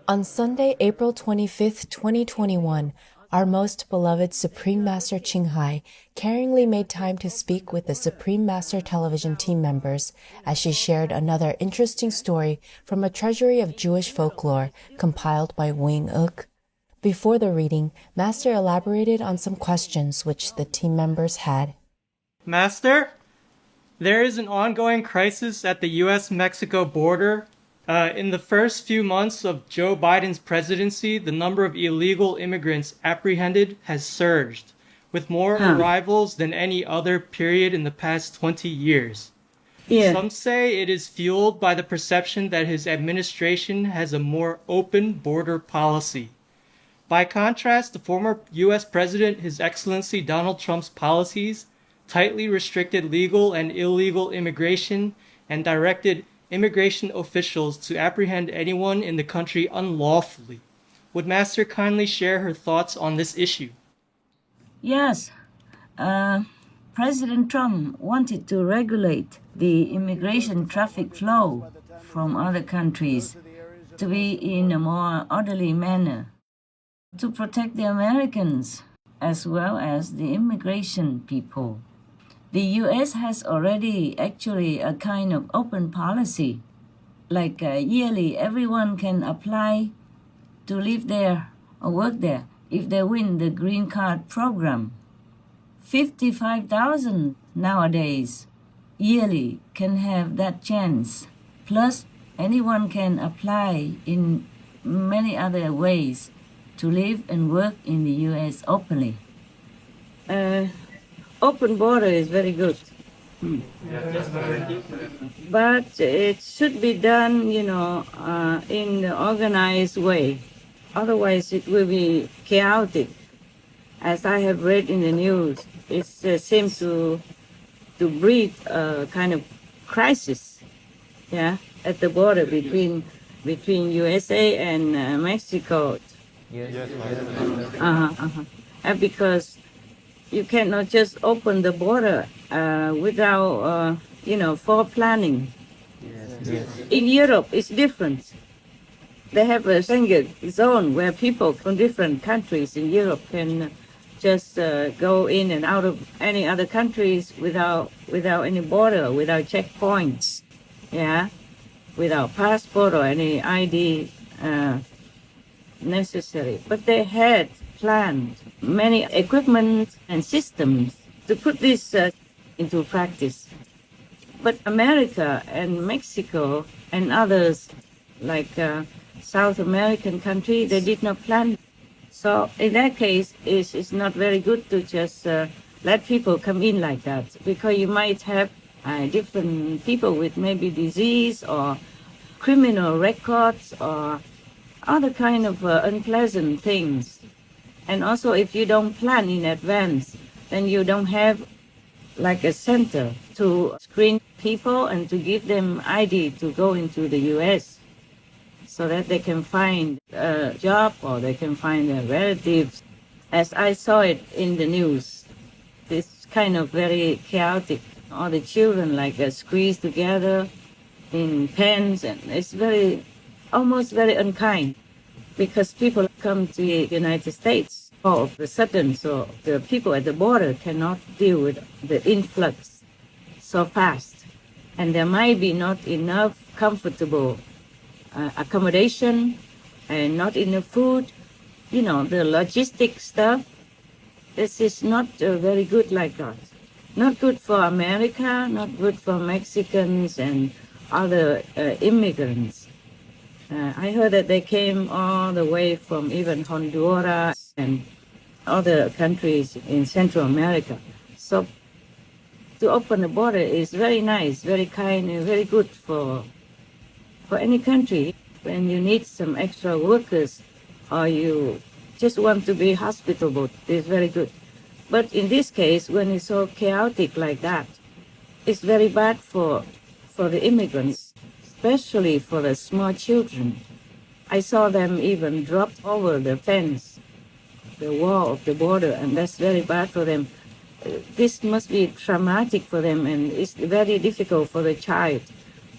On Sunday, April 25th, 2021, our most beloved Supreme Master Ching caringly made time to speak with the Supreme Master television team members as she shared another interesting story from a treasury of Jewish folklore compiled by Wing Uk. Before the reading, Master elaborated on some questions which the team members had. Master, there is an ongoing crisis at the U.S.-Mexico border. In the first few months of Joe Biden's presidency, the number of illegal immigrants apprehended has surged, with more arrivals than any other period in the past 20 years. Yeah. Some say it is fueled by the perception that his administration has a more open border policy. By contrast, the former U.S. President, His Excellency Donald Trump's policies tightly restricted legal and illegal immigration and directed immigration officials to apprehend anyone in the country unlawfully. Would Master kindly share her thoughts on this issue? Yes. President Trump wanted to regulate the immigration traffic flow from other countries to be in a more orderly manner, to protect the Americans as well as the immigration people. The U.S. has already actually a kind of open policy, like yearly everyone can apply to live there or work there if they win the green card program. 55,000 nowadays yearly can have that chance. Plus, anyone can apply in many other ways to live and work in the U.S. openly. Open border is very good. But it should be done, in an organized way. Otherwise, it will be chaotic. As I have read in the news, it seems to breed a kind of crisis, at the border between USA and Mexico. Because you cannot just open the border without, foreplanning. In Europe, it's different. They have a Schengen zone where people from different countries in Europe can just go in and out of any other countries without any border, without checkpoints, without passport or any ID necessary. But they had planned many equipment and systems to put this into practice. But America and Mexico and others, like South American countries, they did not plan. So in that case, it's not very good to just let people come in like that, because you might have different people with maybe disease or criminal records or other kind of unpleasant things. And also, if you don't plan in advance, then you don't have like a center to screen people and to give them ID to go into the U.S. so that they can find a job or they can find their relatives. As I saw it in the news, it's kind of very chaotic. All the children squeezed together in pens, and it's almost very unkind. Because people come to the United States all of a sudden, so the people at the border cannot deal with the influx so fast. And there might be not enough comfortable accommodation and not enough food. The logistic stuff, this is not very good like that. Not good for America, not good for Mexicans and other immigrants. I heard that they came all the way from even Honduras and other countries in Central America. So to open the border is very nice, very kind, and very good for any country. When you need some extra workers or you just want to be hospitable, it's very good. But in this case, when it's so chaotic like that, it's very bad for the immigrants, especially for the small children. I saw them even drop over the fence, the wall of the border, and that's very bad for them. This must be traumatic for them, and it's very difficult for the child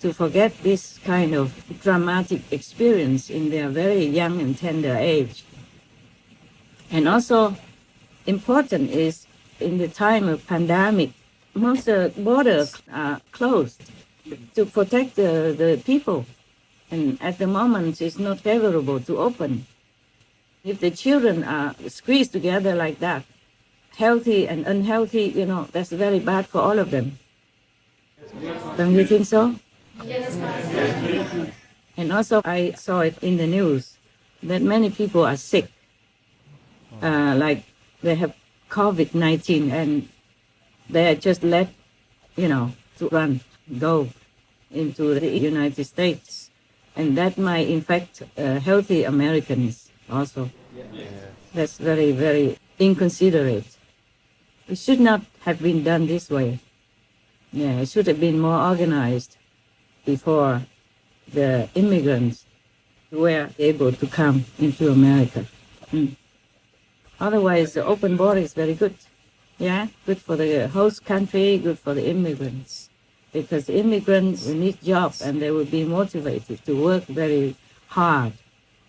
to forget this kind of dramatic experience in their very young and tender age. And also important is in the time of pandemic, most borders are closed to protect the people. And at the moment, it's not favorable to open. If the children are squeezed together like that, healthy and unhealthy, that's very bad for all of them. Don't you think so? Yes. And also, I saw it in the news that many people are sick, like they have COVID-19, and they are just let, to go into the United States. And that might infect healthy Americans also. That's very, very inconsiderate. It should not have been done this way. Yeah, it should have been more organized before the immigrants were able to come into America. Otherwise, the open border is very good. Yeah, good for the host country, good for the immigrants. Because the immigrants will need jobs and they will be motivated to work very hard.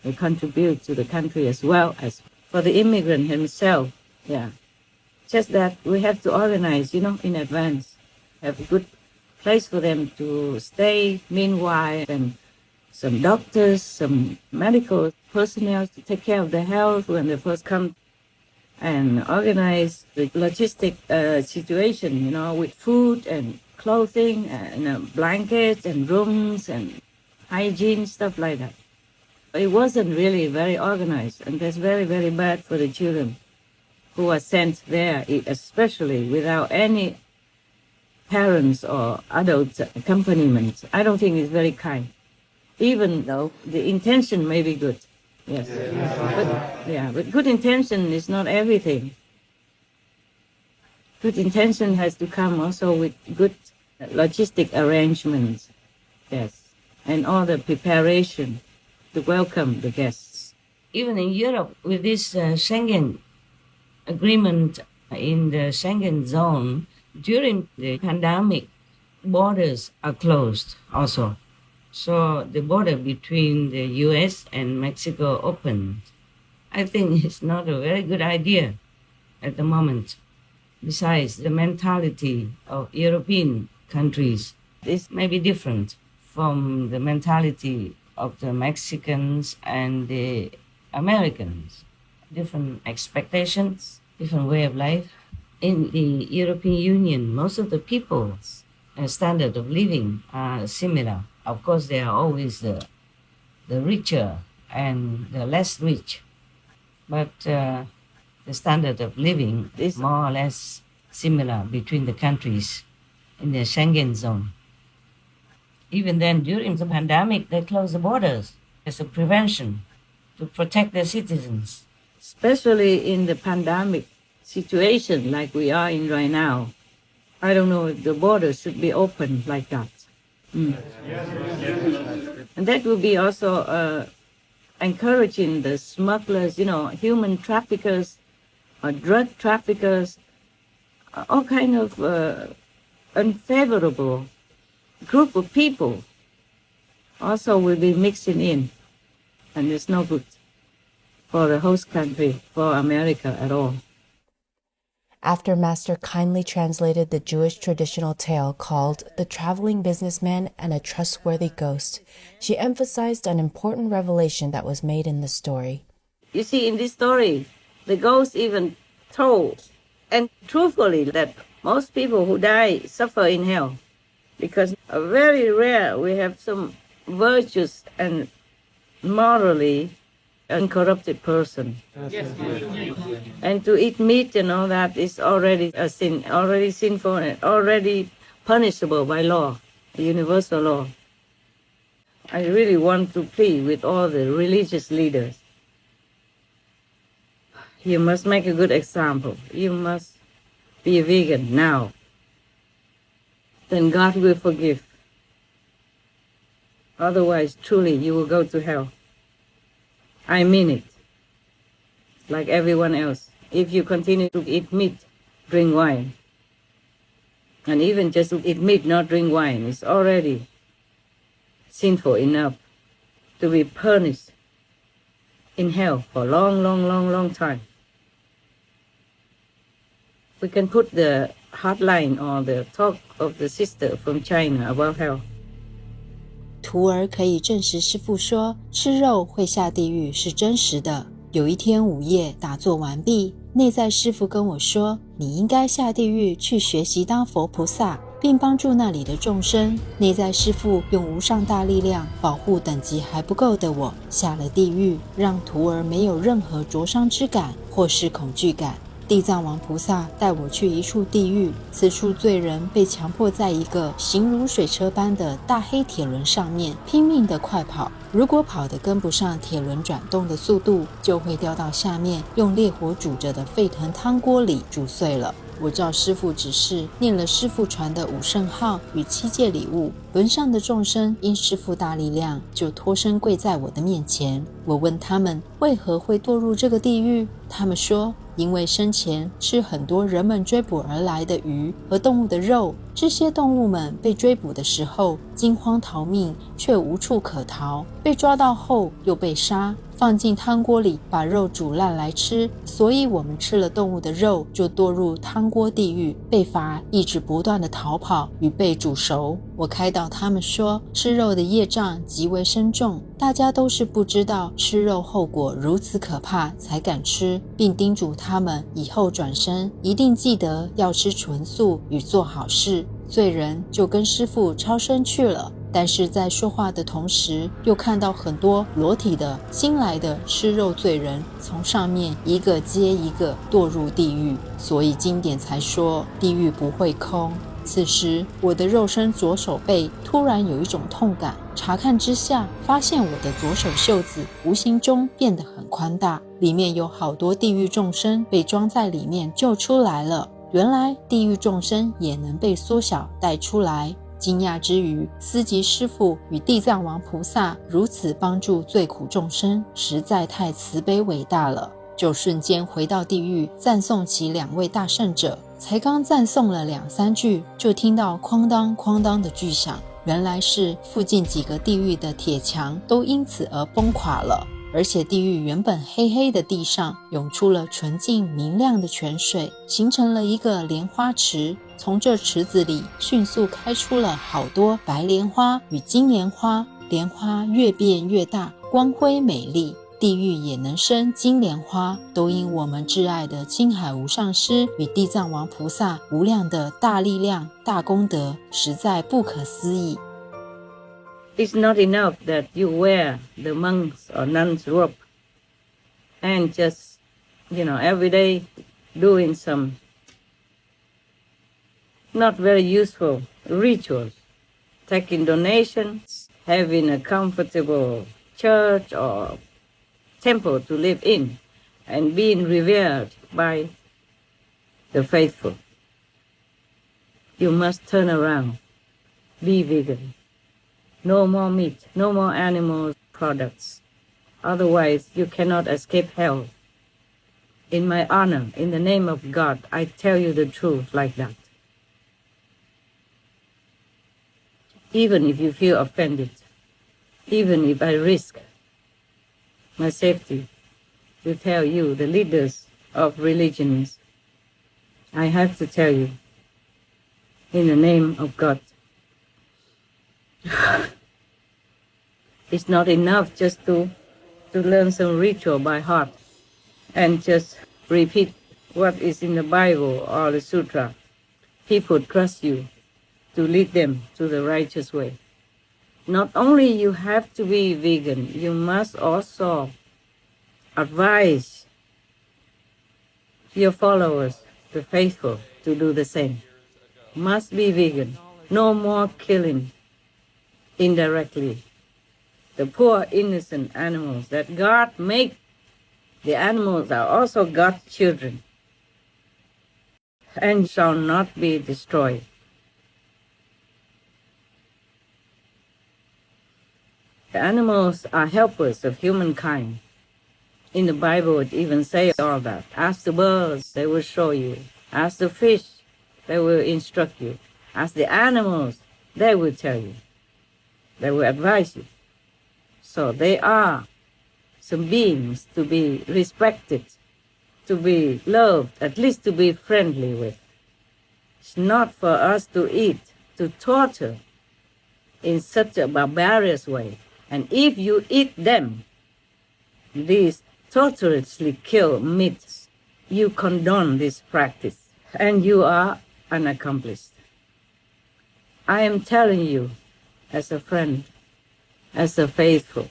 They contribute to the country as well as for the immigrant himself. Yeah. Just that we have to organize, in advance. Have a good place for them to stay meanwhile, and some doctors, some medical personnel to take care of their health when they first come, and organize the logistic situation, with food and clothing and blankets and rooms and hygiene, stuff like that. It wasn't really very organized, and that's very, very bad for the children who are sent there, especially without any parents or adult accompaniment. I don't think it's very kind, even though the intention may be good. Yes. But good intention is not everything. Good intention has to come also with good logistic arrangements, yes, and all the preparation to welcome the guests. Even in Europe, with this Schengen agreement in the Schengen zone, during the pandemic, borders are closed also. So the border between the US and Mexico opened. I think it's not a very good idea at the moment. Besides, the mentality of European countries is maybe different from the mentality of the Mexicans and the Americans. Different expectations, different way of life. In the European Union, most of the people's standard of living are similar. Of course, there are always the richer and the less rich. But the standard of living is more or less similar between the countries in the Schengen zone. Even then, during the pandemic, they closed the borders as a prevention to protect their citizens. Especially in the pandemic situation like we are in right now, I don't know if the borders should be open like that. And that will be also encouraging the smugglers, human traffickers, or drug traffickers, all kind of unfavorable group of people also will be mixing in. And it's no good for the host country, for America at all. After Master kindly translated the Jewish traditional tale called The Traveling Businessman and a Trustworthy Ghost, she emphasized an important revelation that was made in the story. You see, in this story, the ghost even told, and truthfully, that most people who die suffer in hell, because very rare we have some virtuous and morally uncorrupted person. And to eat meat and all that is already a sin, already sinful and already punishable by law, universal law. I really want to plead with all the religious leaders. You must make a good example. You must be a vegan now. Then God will forgive. Otherwise, truly, you will go to hell. I mean it. Like everyone else. If you continue to eat meat, drink wine. And even just to eat meat, not drink wine, it's already sinful enough to be punished in hell for a long, long, long, long time. We can put the hotline or the talk of the sister from China about hell. 徒儿可以证实师父说吃肉会下地狱是真实的。有一天午夜打坐完毕，内在师父跟我说，你应该下地狱去学习当佛菩萨，并帮助那里的众生。内在师父用无上大力量保护等级还不够的我，下了地狱，让徒儿没有任何灼伤之感或是恐惧感。地藏王菩萨带我去一处地狱，此处罪人被强迫在一个形如水车般的大黑铁轮上面拼命地快跑，如果跑得跟不上铁轮转动的速度，就会掉到下面用烈火煮着的沸腾汤锅里煮碎了。我照师父指示念了师父传的五圣号与7戒礼物，轮上的众生因师父大力量就脱身跪在我的面前。我问他们为何会堕入这个地狱，他们说因为生前吃很多人们追捕而来的鱼和动物的肉，这些动物们被追捕的时候惊慌逃命，却无处可逃，被抓到后又被杀，放进汤锅里把肉煮烂来吃，所以我们吃了动物的肉就堕入汤锅地狱，被罚一直不断的逃跑与被煮熟。我开导他们说，吃肉的业障极为深重，大家都是不知道吃肉后果如此可怕才敢吃，并叮嘱他们以后转身一定记得要吃纯素与做好事。罪人就跟师父超生去了，但是在说话的同时，又看到很多裸体的新来的吃肉罪人从上面一个接一个堕入地狱，所以经典才说地狱不会空。此时我的肉身左手背突然有一种痛感，查看之下发现我的左手袖子无形中变得很宽大，里面有好多地狱众生被装在里面救出来了。原来地狱众生也能被缩小带出来。惊讶之余，思及师父与地藏王菩萨如此帮助罪苦众生，实在太慈悲伟大了，就瞬间回到地狱赞颂起2位大圣者。才刚赞颂了2-3句，就听到哐当哐当的巨响，原来是附近几个地狱的铁墙都因此而崩垮了，而且地狱原本黑黑的地上涌出了纯净明亮的泉水，形成了一个莲花池，从这池子里迅速开出了好多白莲花与金莲花，莲花越变越大，光辉美丽，地狱也能生金莲花，都因我们挚爱的青海无上师与地藏王菩萨无量的大力量大功德，实在不可思议。It's not enough that you wear the monks or nuns robe and just, every day doing some not very useful rituals, taking donations, having a comfortable church or temple to live in, and being revered by the faithful. You must turn around, be vegan. No more meat, no more animal products. Otherwise, you cannot escape hell. In my honor, in the name of God, I tell you the truth like that. Even if you feel offended, even if I risk my safety to tell you, the leaders of religions, I have to tell you, in the name of God. It's not enough just to learn some ritual by heart and just repeat what is in the Bible or the sutra. People trust you to lead them to the righteous way. Not only you have to be vegan, you must also advise your followers, the faithful, to do the same. Must be vegan. No more killing indirectly. The poor innocent animals that God made, the animals are also God's children and shall not be destroyed. The animals are helpers of humankind. In the Bible, it even says all that. Ask the birds, they will show you. Ask the fish, they will instruct you. Ask the animals, they will tell you. that will advise you. So they are some beings to be respected, to be loved, at least to be friendly with. It's not for us to eat, to torture in such a barbarous way. And if you eat them, these torturously killed meats, you condone this practice, and you are unaccomplished. I am telling you, as a friend, as a faithful,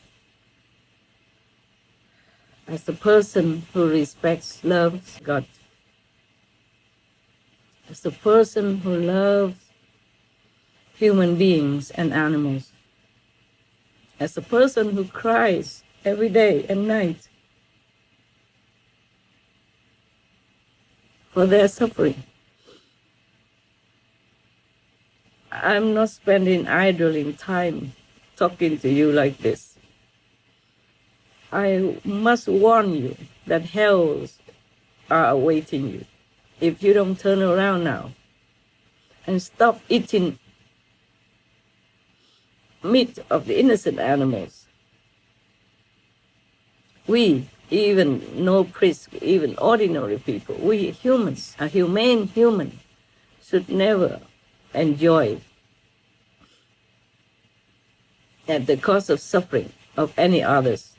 as a person who respects, loves God, as a person who loves human beings and animals, as a person who cries every day and night for their suffering. I'm not spending idling time talking to you like this. I must warn you that hells are awaiting you if you don't turn around now and stop eating meat of the innocent animals. We, even no priests, even ordinary people, we humans, a humane human, should never enjoy at the cost of suffering of any others.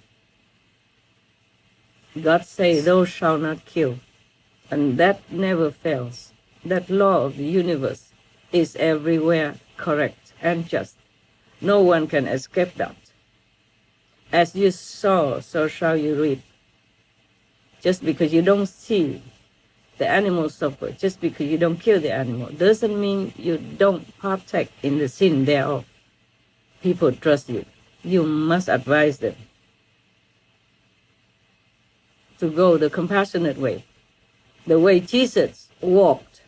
God says, thou shalt not kill, and that never fails. That law of the universe is everywhere correct and just. No one can escape that. As you sow, so shall you reap. Just because you don't see the animal suffer, just because you don't kill the animal, doesn't mean you don't partake in the sin thereof. People trust you. You must advise them to go the compassionate way, the way Jesus walked,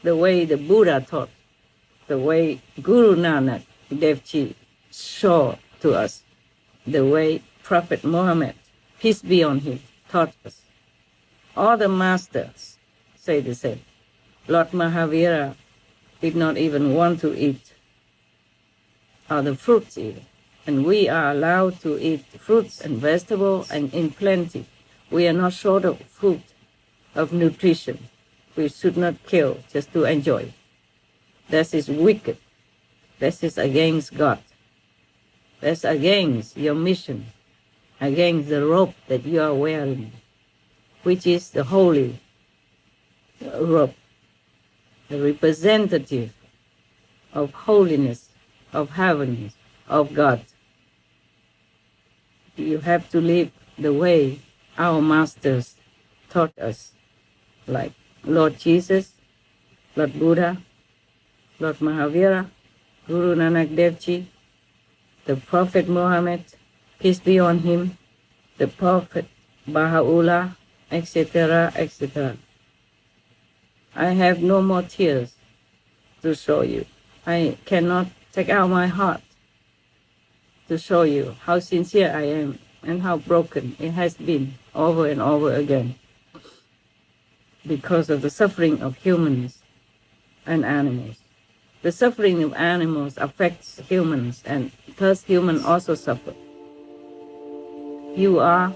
the way the Buddha taught, the way Guru Nanak Dev Ji showed to us, the way Prophet Muhammad, peace be on him, taught us. All the masters say the same. Lord Mahavira did not even want to eat the fruits even. And we are allowed to eat fruits and vegetables and in plenty. We are not short of food, of nutrition. We should not kill just to enjoy. That is wicked. That is against God. That's against your mission, against the robe that you are wearing, which is the holy robe, the representative of holiness, of heaven, of God. You have to live the way our masters taught us, like Lord Jesus, Lord Buddha, Lord Mahavira, Guru Nanak Dev Ji, the Prophet Muhammad, peace be on him, the Prophet Baha'u'llah, etc., etc. I have no more tears to show you. I cannot take out my heart to show you how sincere I am and how broken it has been over and over again because of the suffering of humans and animals. The suffering of animals affects humans, and thus humans also suffer. You are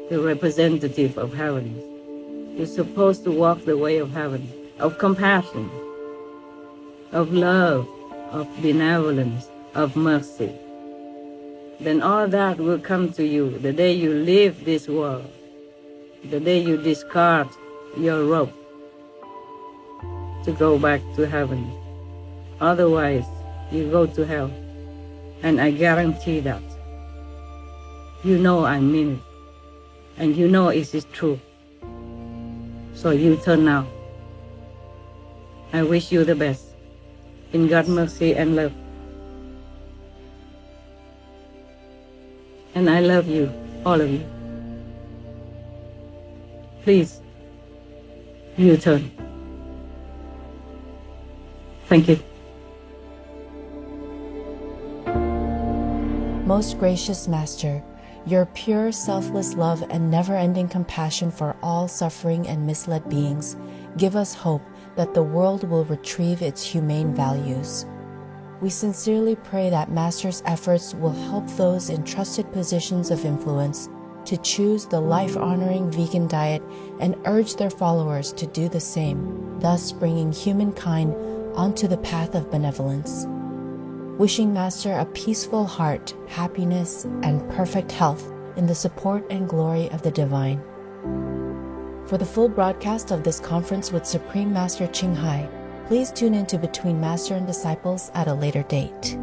the representative of heaven. You're supposed to walk the way of heaven, of compassion, of love, of benevolence, of mercy. Then all that will come to you the day you leave this world, the day you discard your robe to go back to heaven. Otherwise, you go to hell. And I guarantee that. You know I mean it. And you know it is true. So you turn now. I wish you the best. In God's mercy and love. And I love you, all of you. Please, you turn. Thank you. Most gracious Master, your pure, selfless love and never-ending compassion for all suffering and misled beings give us hope that the world will retrieve its humane values. We sincerely pray that Master's efforts will help those in trusted positions of influence to choose the life-honoring vegan diet and urge their followers to do the same, thus bringing humankind onto the path of benevolence. Wishing Master a peaceful heart, happiness, and perfect health in the support and glory of the Divine. For the full broadcast of this conference with Supreme Master Ching Hai, please tune in to Between Master and Disciples at a later date.